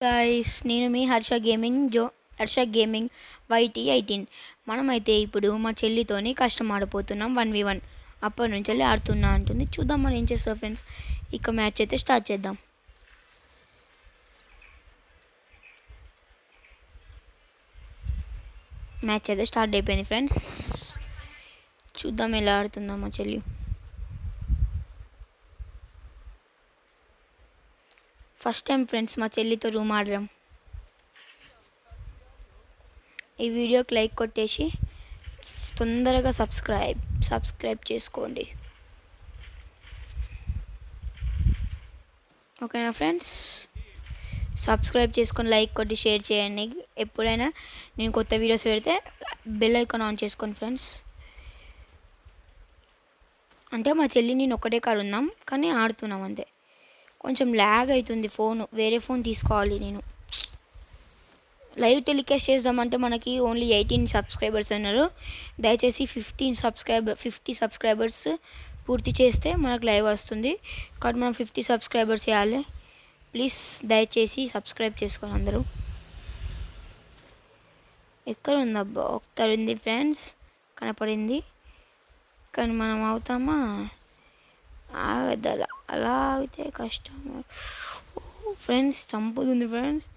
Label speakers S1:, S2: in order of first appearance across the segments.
S1: Guys, నేను మీ Harsha gaming YT18. మనమైతే ఇప్పుడు మా చెల్లితోని కష్టం ఆడిపోతున్నాం 1v1. అప్పటి నుంచి వెళ్ళి ఆడుతున్నా అంటుంది. చూద్దాం మనం ఏం చేస్తాం ఫ్రెండ్స్. ఇక మ్యాచ్ అయితే స్టార్ట్ చేద్దాం. మ్యాచ్ అయితే స్టార్ట్ అయిపోయింది ఫ్రెండ్స్. చూద్దాం ఎలా ఆడుతుందా మా చెల్లి. ఫస్ట్ టైం ఫ్రెండ్స్ మా చెల్లితో రూమ్ ఆడడం. ఈ వీడియోకి లైక్ కొట్టేసి తొందరగా సబ్స్క్రైబ్ చేసుకోండి. ఓకేనా ఫ్రెండ్స్, సబ్స్క్రైబ్ చేసుకొని లైక్ కొట్టి షేర్ చేయండి. ఎప్పుడైనా నేను కొత్త వీడియోస్ పెడితే బెల్ ఐకాన్ ఆన్ చేసుకోండి ఫ్రెండ్స్. అంటే మా చెల్లి నేను ఒక్కటే కాడ ఉన్నాం కానీ ఆడుతున్నాం అంతే. కొంచెం ల్యాగ్ అవుతుంది ఫోను, వేరే ఫోన్ తీసుకోవాలి. నేను లైవ్ టెలికాస్ట్ చేద్దామంటే మనకి ఓన్లీ 18 సబ్స్క్రైబర్స్ ఉన్నారు. దయచేసి 50 సబ్స్క్రైబర్స్ పూర్తి చేస్తే మనకు లైవ్ వస్తుంది. కాబట్టి మనం 50 సబ్స్క్రైబర్స్ చేయాలి. ప్లీజ్ దయచేసి సబ్స్క్రైబ్ చేసుకోండి అందరూ. ఎక్కడ ఉందబ్బా, ఒక్కడుంది ఫ్రెండ్స్, కనపడింది. కానీ మనం అవుతామా? ఆగద్దు, అలా ఆగితే కష్టం ఫ్రెండ్స్. చంపుతుంది ఫ్రెండ్స్.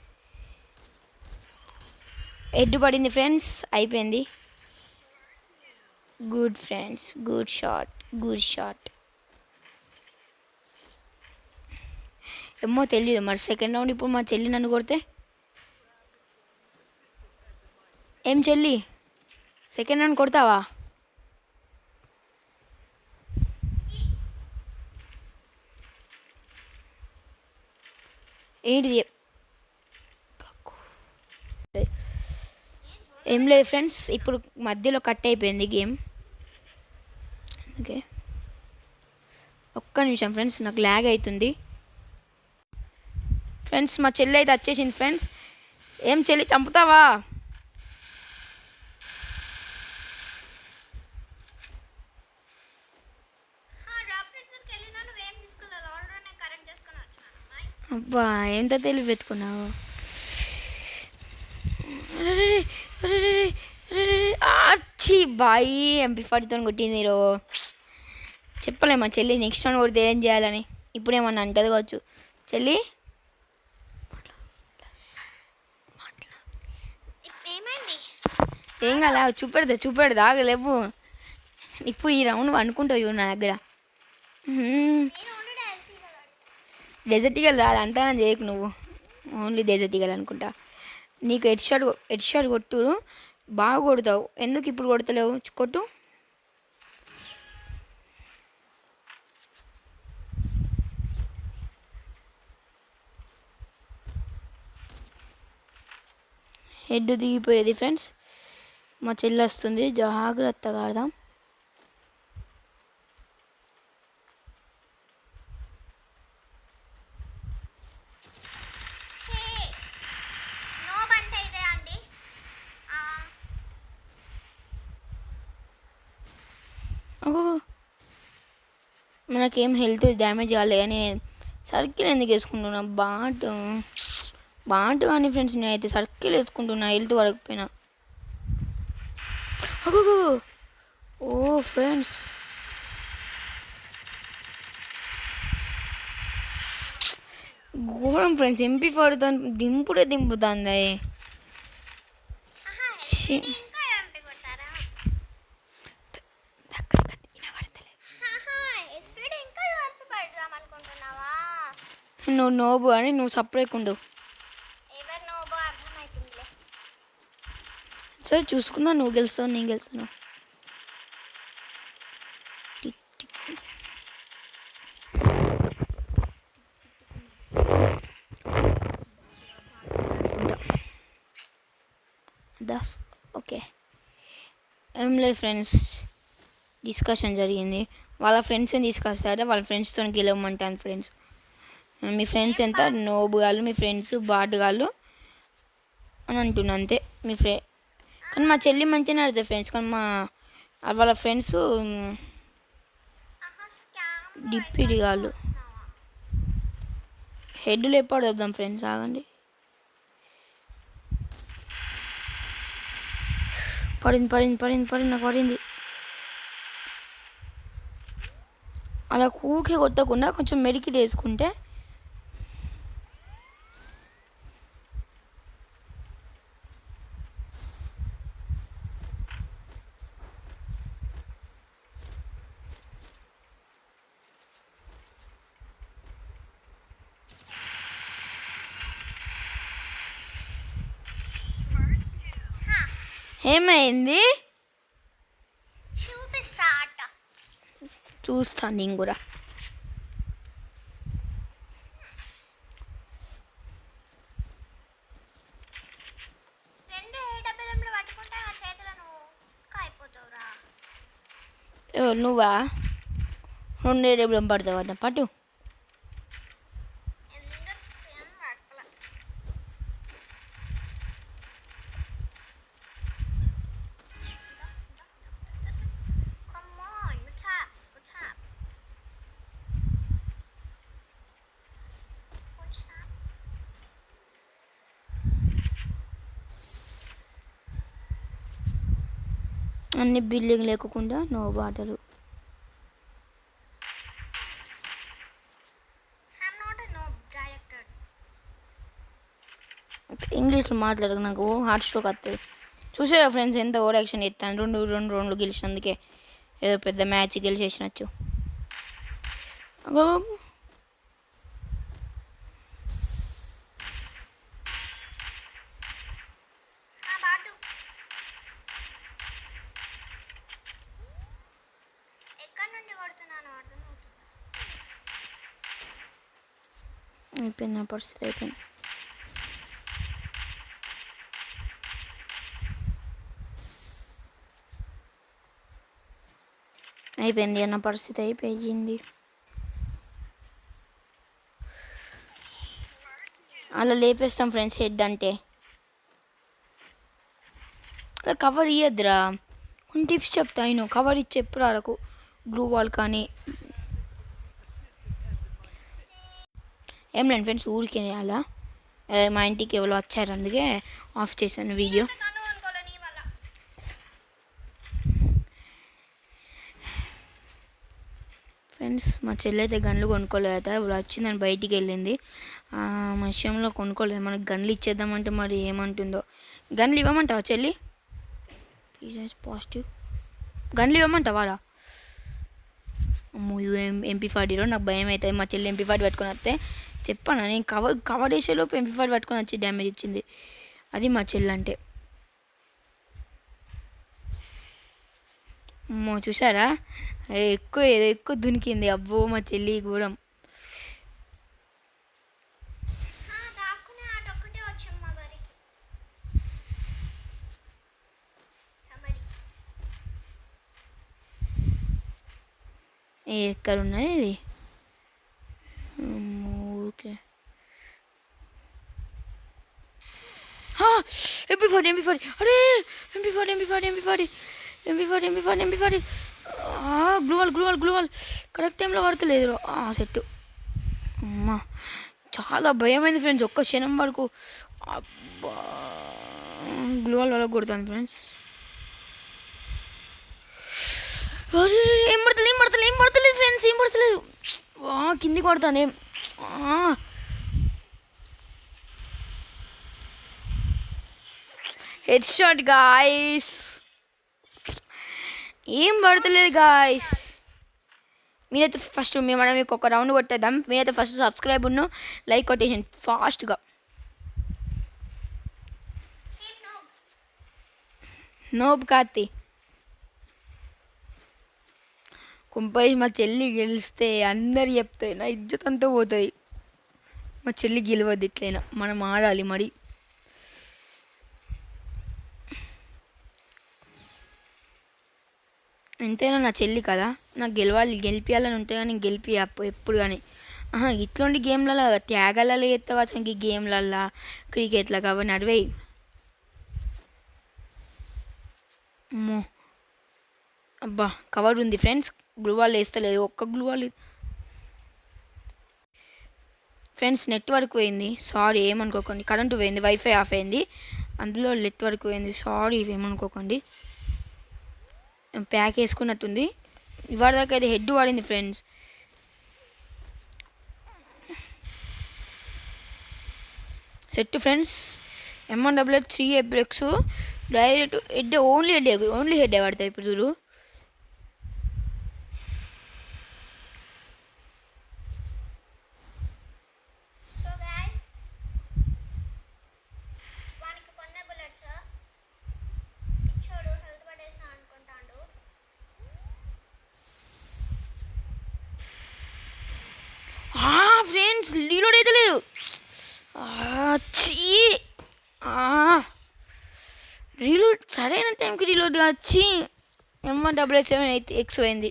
S1: హెడ్ పడింది ఫ్రెండ్స్, అయిపోయింది. Good friends, good shot. ఏమో తెలియదు మరి సెకండ్ రౌండ్ ఇప్పుడు మా చెల్లి నన్ను కొడితే. ఏం చెల్లి, సెకండ్ రౌండ్ కొడతావా? ఏంటిది? ఏం లేదు ఫ్రెండ్స్, ఇప్పుడు మధ్యలో కట్ అయిపోయింది గేమ్. ఓకే, ఒక్క నిమిషం ఫ్రెండ్స్, నాకు ల్యాగ్ అవుతుంది ఫ్రెండ్స్. మా చెల్లి అయితే వచ్చేసింది ఫ్రెండ్స్. ఏం చెల్లి, చంపుతావా? అబ్బా, ఎంత తెలివి పెట్టుకున్నావు. బాయి MP40తో కొట్టింది రో. చెప్పలే మా చెల్లి నెక్స్ట్ రౌండ్ కొడితే ఏం చేయాలని. ఇప్పుడేమన్నా అంటది కావచ్చు చెల్లి. ఏం కాలే, చూపెడదా ఆగలేవు. ఇప్పుడు ఈ రౌండ్ అనుకుంటావు చూడు నా దగ్గర. డెజర్ట్ ఈగల్ రాదు, అంతా చేయకు నువ్వు. ఓన్లీ డెజర్ట్ ఈగల్ అనుకుంటా. నీకు హెడ్ షాట్ కొట్టు, బాగా కొడతావు. ఎందుకు ఇప్పుడు కొడతలేవు? కొట్టు. హెడ్ దిగిపోయేది ఫ్రెండ్స్. మా చెల్లి వస్తుంది, జాగ్రత్తగా ఆడదాం. మనకేం హెల్త్ డ్యామేజ్ కాలేదు అని సర్కిల్ ఎందుకు వేసుకుంటున్నా? బాంటు కానీ ఫ్రెండ్స్, నేనైతే సర్కిల్ వేసుకుంటున్నా హెల్త్ పడకపోయినా. ఓ ఫ్రెండ్స్, ఘోరం ఫ్రెండ్స్. MP40తో దింపుతుంది. నువ్వు నోబు అని నువ్వు సపరేట్ ఉండు. సరే చూసుకుందా, నువ్వు గెలుస్తావు నేను గెలుస్తాను. ఓకే, ఏం లేదు ఫ్రెండ్స్, డిస్కషన్ జరిగింది. వాళ్ళ ఫ్రెండ్స్ని తీసుకొస్తారా, వాళ్ళ ఫ్రెండ్స్తో గెలవమంటాను ఫ్రెండ్స్. మీ ఫ్రెండ్స్ ఎంత నోబు గాళ్ళు, మీ ఫ్రెండ్స్ బాటుగాళ్ళు అని అంటున్నా అంతే. కానీ మా చెల్లి మంచిగానే ఆడుతుంది ఫ్రెండ్స్. కానీ వాళ్ళ ఫ్రెండ్స్ డిప్పిడి గాళ్ళు. హెడ్లు ఎప్పుడు వద్దాం ఫ్రెండ్స్, ఆగండి. పడింది పడింది పడింది పడింది నాకు పడింది. అలా కూకే కొట్టకుండా కొంచెం మెడికిట్ వేసుకుంటే ఏమైంది చూస్తాను నేను కూడా. నువ్వా 2 డబ్బులు పడతావు అన్న పట్టు. అన్ని బిల్డింగ్ లేకుండా నో బాటలు. ఇంగ్లీష్లో మాట్లాడక నాకు హార్ట్ స్ట్రోక్ వస్తుంది. చూసారా ఫ్రెండ్స్ ఎంత ఓవర్ యాక్షన్ ఎత్తాను. 2 రౌండ్లు గెలిచినందుకే ఏదో పెద్ద మ్యాచ్ గెలిచేసినచ్చు. అయిపోయింది నా పరిస్థితి, అయిపోయింది. అయిపోయింది అన్న పరిస్థితి అయిపోయింది. అలా లేపేస్తాం ఫ్రెండ్స్ హెడ్ అంటే. కవర్ ఇయ్యద్దురా, కొన్ని టిప్స్ చెప్తా నేను. కవర్ ఇచ్చి ఎప్పుడు ఆడకు. గ్లూ వాల్ కానీ ఏం లేదు ఫ్రెండ్స్, ఊరికే అలా మా ఇంటికి ఎవరో వచ్చారు అందుకే ఆఫ్ చేశాను వీడియో. ఫ్రెండ్స్ మా చెల్లి అయితే గన్లు కొనుక్కోలేదట. ఇప్పుడు వచ్చిందని బయటికి వెళ్ళింది. మా విషయంలో కొనుక్కోలేదు. మనకు గన్లు ఇచ్చేద్దామంటే మరి ఏమంటుందో. గన్లు ఇవ్వమంటావా చెల్లి? ప్లీజ్ పాజిటివ్ గన్లు ఇవ్వమంటావారా? అమ్మో MP40 నాకు భయం అవుతుంది. మా చెల్లి MP40 పట్టుకొని వస్తే చెప్పాను నేను. కవర్ వేసేలోపు MP40 పట్టుకొని వచ్చి డ్యామేజ్ ఇచ్చింది. అది మా చెల్లి అంటే. అమ్మో చూసారా, ఎక్కువ దునికింది. అబ్బో మా చెల్లి కూడా. ఎక్కడ ఉన్నది ఇది? ఓకే MP40 అరే MP40 గ్లూవల్ కరెక్ట్ టైంలో పడతలేదు సెట్. అమ్మా చాలా భయమైంది ఫ్రెండ్స్. ఒక్క క్షణం వరకు అబ్బా గ్లూవల్ వల్ల కొడుతుంది ఫ్రెండ్స్. ఏం పడతలేదు ఫ్రెండ్స్, ఏం పడతలేదు. కిందికి పడుతుంది. హెడ్ షాట్ గాయ్స్, ఏం పడతలేదు గాయ్స్. మీరైతే ఫస్ట్ మనం మీకు ఒక రౌండ్ కొట్టేద్దాం. మీరైతే ఫస్ట్ సబ్స్క్రైబ్ లైక్ కొట్టేసాను ఫాస్ట్గా. నోబ్ కాతి కుంపై మా చెల్లి గెలిస్తే అందరు చెప్తాయి, నా ఇజ్జత్ అంతా పోతుంది. మా చెల్లి గెలవద్దు ఇట్లయినా, మనం ఆడాలి మరి. ఎంతైనా నా చెల్లి కదా, నాకు గెలిపియాలని ఉంటాయి కానీ గెలిపి ఎప్పుడు కానీ. ఇట్లాంటి గేమ్లలో త్యాగాలలో ఎత్తావు అసలు. గేమ్లల్లో క్రికెట్లో కాబట్టి నడివేయి. అమ్మో అబ్బా కవర్ ఉంది ఫ్రెండ్స్. గ్లూవాల్ వేస్తలేదు, ఒక్క గ్లూవాల్. ఫ్రెండ్స్ నెట్వర్క్ పోయింది, సారీ ఏమనుకోకండి. కరెంటు పోయింది, వైఫై ఆఫ్ అయింది, అందులో నెట్వర్క్ పోయింది, సారీ ఏమనుకోకండి. ప్యాక్ వేసుకున్నట్టుంది. ఇవాళ దాకా అయితే హెడ్ వాడింది ఫ్రెండ్స్. Set friends. M1AA3 ఎబ్రెక్స్ డైరెక్ట్ హెడ్, ఓన్లీ హెడ్ పడతాయి ఇప్పుడు చూడు. ఫ్రెండ్స్ రీలోడ్ అయితే లేదు. రీలోడ్ సరైన టైంకి రీలోడ్ వచ్చి M1AA7X అయింది.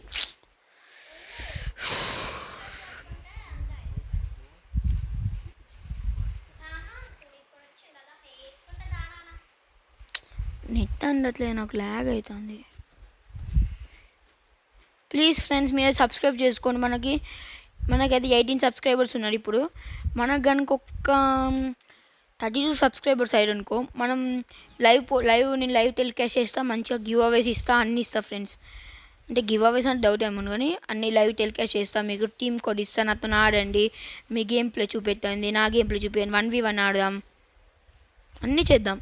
S1: నెట్ అందట్లేదు, నాకు ల్యాగ్ అవుతుంది. ప్లీజ్ ఫ్రెండ్స్ మీరు సబ్స్క్రైబ్ చేసుకోండి. మనకైతే 18 సబ్స్క్రైబర్స్ ఉన్నారు ఇప్పుడు. మనకు కనుక ఒక్క 32 సబ్స్క్రైబర్స్ అయ్యారనుకో, మనం నేను లైవ్ టెలికాస్ట్ చేస్తా, మంచిగా గివ్ అవేస్ ఇస్తా, అన్నీ ఇస్తా ఫ్రెండ్స్. అంటే గివ్ అవేస్ అంటే డౌట్ ఏమన్నా కానీ అన్ని లైవ్ టెలికాస్ట్ చేస్తా. మీకు టీమ్ కోడ్ ఇస్తా, నాతో ఆడండి, మీ గేమ్ ప్లే చూపెట్టండి, నా గేమ్ ప్లే చూపించండి, 1v1 ఆడదాం, అన్నీ చేద్దాం.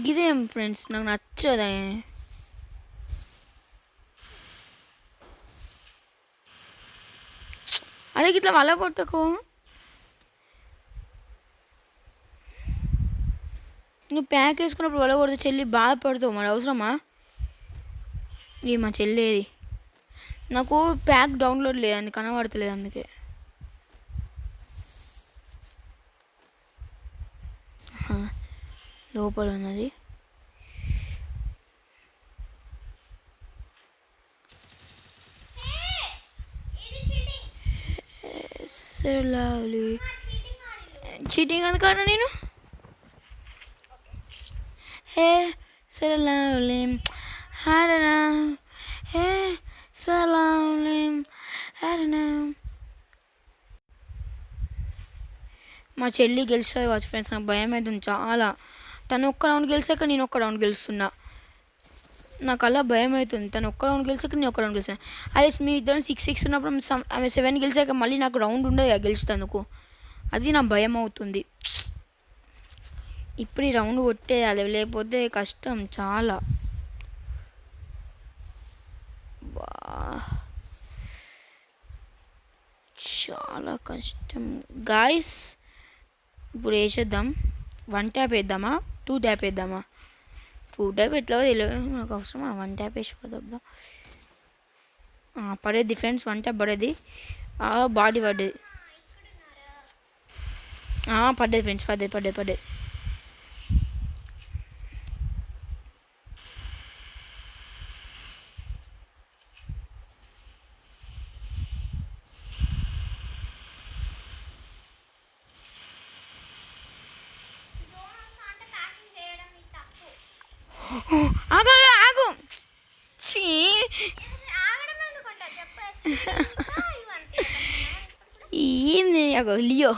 S1: గిదేం ఫ్రెండ్స్ నాకు నచ్చదే. అరే ఇట్లా వల కొట్టకు. నువ్వు ప్యాక్ వేసుకున్నప్పుడు వల కొడితే చెల్లి బాధపడుతావు, మరి అవసరమా? ఈ మా చెల్లేది నాకు ప్యాక్ డౌన్లోడ్ లేదండి, కనబడతలేదు, అందుకే. లోపల ఉన్నది. చీటింగ్ అందుకన్నా నేను హే సరే హరనా హే సలాం హరనా. మా చెల్లి గెలుస్తుంది కావచ్చు ఫ్రెండ్స్, నాకు భయం అవుతుంది చాలా. తను ఒక్క రౌండ్ గెలిచాక నేను ఒక్క రౌండ్ గెలుస్తున్నా, నాకు అలా భయం అవుతుంది. తను ఒక్క రౌండ్ గెలిచాక నేను ఒక్క రౌండ్ గెలిచాను. అదే మీ ఇద్దరం 6-6 ఉన్నప్పుడు ఆమె 7 గెలిచాక మళ్ళీ నాకు రౌండ్ ఉండదు గెలుస్తానుకు, అది నా భయం అవుతుంది. ఇప్పుడు ఈ రౌండ్ కొట్టేయాలి, లేకపోతే కష్టం చాలా. చాలా కష్టం గాయస్. ఇప్పుడు వేసేద్దాం. 1 ట్యాప్ వేద్దామా, 2 ట్యాప్ వేద్దామా? 2 ట్యాప్ ఎట్లా తెలియదు నాకు, అవసరమా 1 ట్యాప్ వేసి పడదా? పడేది ఫ్రెండ్స్, 1 ట్యాప్ పడేది. బాడీ పడ్డది, పడ్డది ఫ్రెండ్స్, పడ్డది. ఆగు ఏంది లియో.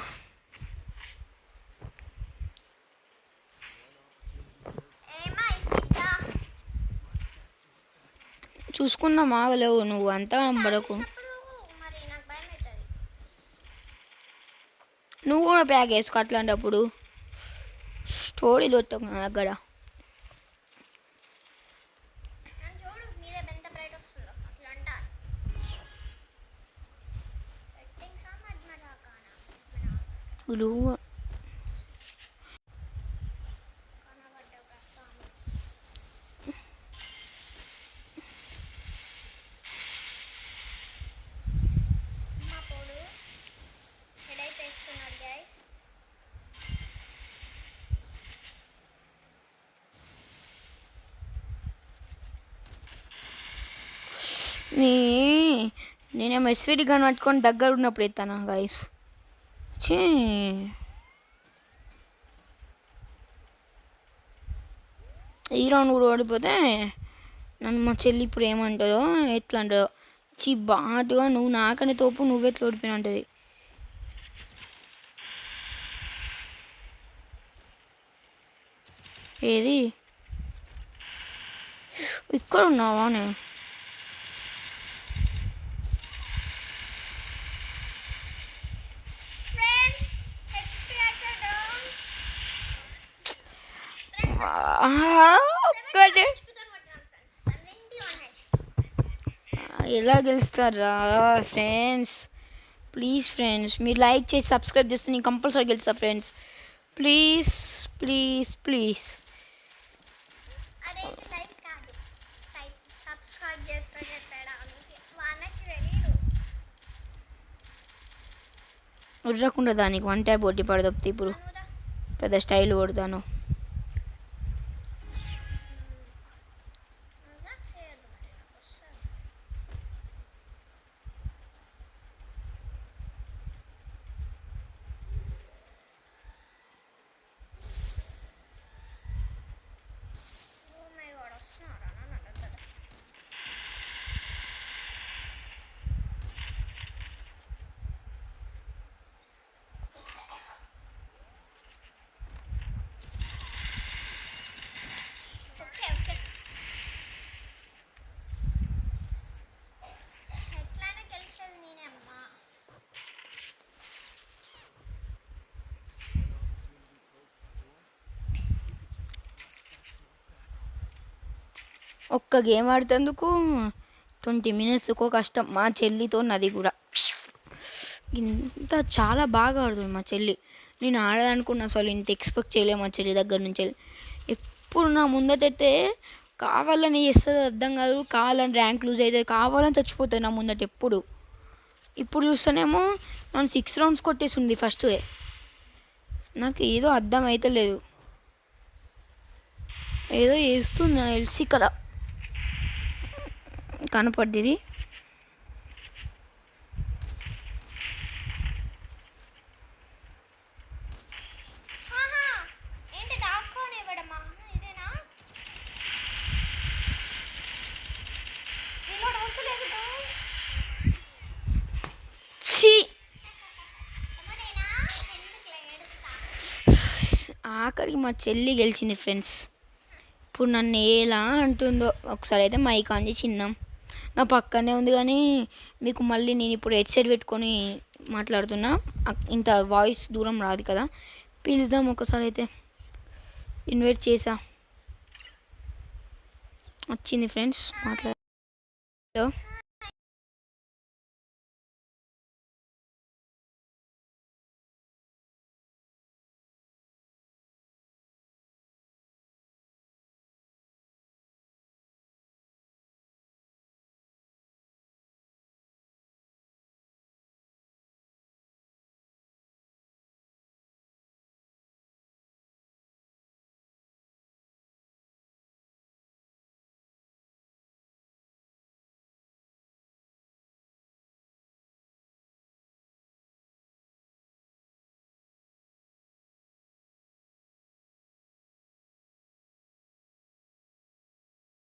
S1: చూసుకుందాం, ఆగలేవు నువ్వు అంతా పడకు. నువ్వు కూడా ప్యాక్ వేసుకో అట్లాంటప్పుడు, స్టోరీలు పెట్టకు నా దగ్గర. నేనేమో ఎస్విడి గన్ పట్టుకొని దగ్గర ఉన్నప్పుడు ఎత్తాను గైస్. ఈ రౌండ్ కూడా ఓడిపోతే నన్ను మా చెల్లి ఇప్పుడు ఏమంటుందో ఎట్లా అంటుందో, బాటుగా నువ్వు నాకనే తోపు, నువ్వెట్లా ఓడిపోయినా ఉంటుంది. ఏది ఇక్కడ ఉన్నావా నేను ఒక్కటే ఎలా గెలుస్తారా ఫ్రెండ్స్? ప్లీజ్ ఫ్రెండ్స్ మీరు లైక్ చేసి సబ్స్క్రైబ్ చేస్తే నేను కంపల్సరీ గెలుస్తా ఫ్రెండ్స్. Please please please. ఉర్రకుండా దానికి వన్ ట్యాప్ కొట్టి పడదొప్తే ఇప్పుడు పెద్ద స్టైల్ కొడతాను. ఒక్క గేమ్ ఆడుతందుకు 20 minutes కష్టం. మా చెల్లితో నది కూడా ఇంత చాలా బాగా ఆడుతుంది మా చెల్లి. నేను ఆడదనుకున్నా అసలు ఇంత ఎక్స్పెక్ట్ చేయలేము మా చెల్లి దగ్గర నుంచి. ఎప్పుడు నా ముందటైతే కావాలని చేస్తుంది అర్థం కాదు, కావాలని ర్యాంక్ లూజ్ అవుతుంది, కావాలని చచ్చిపోతుంది నా ముందట ఎప్పుడు. ఇప్పుడు చూస్తేనేమో నన్ను 6 rounds కొట్టేసింది ఫస్ట్. నాకు ఏదో అర్థం అవుతలేదు, ఏదో వేస్తుంది నాకు తెలిసి ఇక్కడ కనపడ్డది. ఆఖరికి మా చెల్లి గెలిచింది ఫ్రెండ్స్. ఇప్పుడు నన్ను ఎలా అంటుందో ఒకసారి అయితే మైక్ ఆన్ చేసి చిన్నాం. నా పక్కనే ఉంది కానీ మీకు మళ్ళీ నేను ఇప్పుడు హెడ్సెట్ పెట్టుకొని మాట్లాడుతున్నా, ఇంత వాయిస్ దూరం రాదు కదా. పిలుద్దాం ఒకసారి అయితే. ఇన్వైట్ చేసా, వచ్చింది ఫ్రెండ్స్ మాట్లాడ.